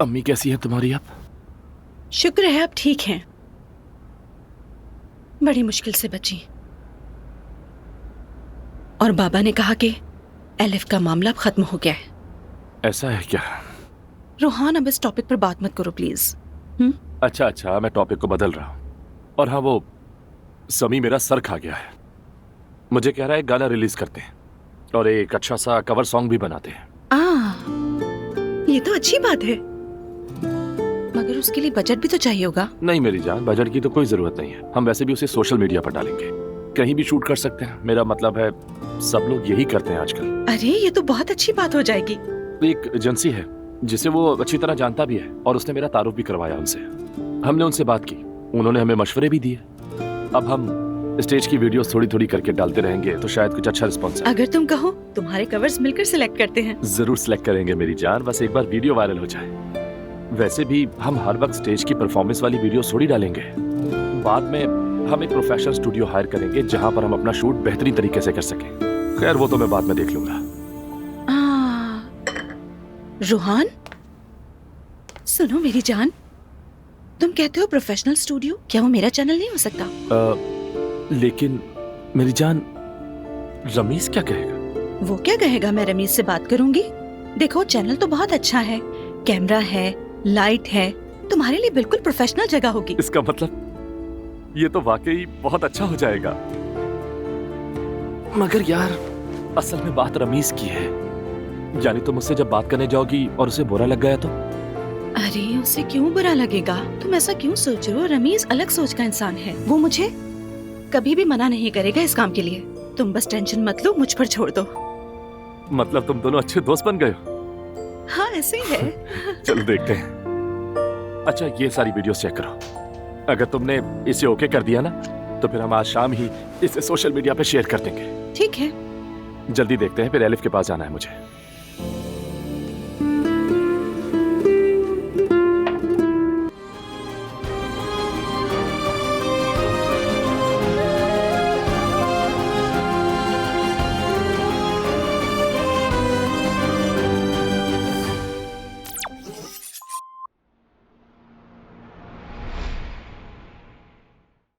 अम्मी कैसी है तुम्हारी अब? शुक्र है अब ठीक हैं। बड़ी मुश्किल से बची। और बाबा ने कहा कि एलिफ का मामला अब खत्म हो गया है। ऐसा है क्या? रोहान, अब इस टॉपिक पर बात मत करो प्लीज। अच्छा, मैं टॉपिक को बदल रहा हूँ। और हाँ, वो समी मेरा सर खा गया है। मुझे कह रहा है गाना रिलीज करते हैं और एक अच्छा सा कवर सॉन्ग भी बनाते हैं। ये तो अच्छी बात है, मगर उसके लिए बजट भी तो चाहिए होगा। नहीं मेरी जान, बजट की तो कोई जरूरत नहीं है। हम वैसे भी उसे सोशल मीडिया पर डालेंगे, कहीं भी शूट कर सकते हैं। मेरा मतलब है सब लोग यही करते हैं आजकल। अरे ये तो बहुत अच्छी बात हो जाएगी। एक एजेंसी है जिसे वो अच्छी तरह जानता भी है और उसने मेरा तारुफ भी करवाया उनसे। हमने उनसे बात की, उन्होंने हमें मशवरे भी दिए। अब हम स्टेज की वीडियोस थोड़ी थोड़ी करके डालते रहेंगे तो शायद कुछ अच्छा रिस्पॉन्स आए। अगर तुम कहो तुम्हारे कवर्स मिलकर सिलेक्ट करते हैं। जरूर सिलेक्ट करेंगे मेरी जान, बस एक बार वीडियो वायरल हो जाए। वैसे भी हम हर वक्त स्टेज की परफॉर्मेंस वाली वीडियो थोड़ी डालेंगे। बाद में हम एक प्रोफेशनल स्टूडियो हायर करेंगे जहां पर हम अपना शूट बेहतरीन तरीके से कर सकें। खैर वो तो मैं बाद में देख लूंगा। रोहान, सुनो मेरी जान, तुम कहते हो प्रोफेशनल स्टूडियो, क्या वो मेरा चैनल नहीं हो सकता? लेकिन मेरी जान, रमीज क्या कहेगा? वो क्या कहेगा, मैं रमीज से बात करूंगी। देखो चैनल तो बहुत अच्छा है, कैमरा है, लाइट है, तुम्हारे लिए बिल्कुल प्रोफेशनल जगह होगी। इसका मतलब ये तो वाकई बहुत अच्छा हो जाएगा। मगर यार असल में बात रमीज की है। यानी तुम मुझसे जब बात करने जाओगी और उसे बुरा लग गया तो? अरे उसे क्यों बुरा लगेगा, तुम ऐसा क्यों सोच रहे हो? रमीज अलग सोच का इंसान है, वो मुझे कभी भी मना नहीं करेगा इस काम के लिए। तुम बस टेंशन मत लो, मुझ पर छोड़ दो। मतलब तुम दोनों अच्छे दोस्त बन गए हो? हाँ ऐसे ही है। चलो देखते हैं। अच्छा ये सारी वीडियोस चेक करो। अगर तुमने इसे ओके कर दिया ना तो फिर हम आज शाम ही इसे सोशल मीडिया पे शेयर कर देंगे। ठीक है। जल्दी देखते हैं, फिर एलिफ के पास जाना है मुझे।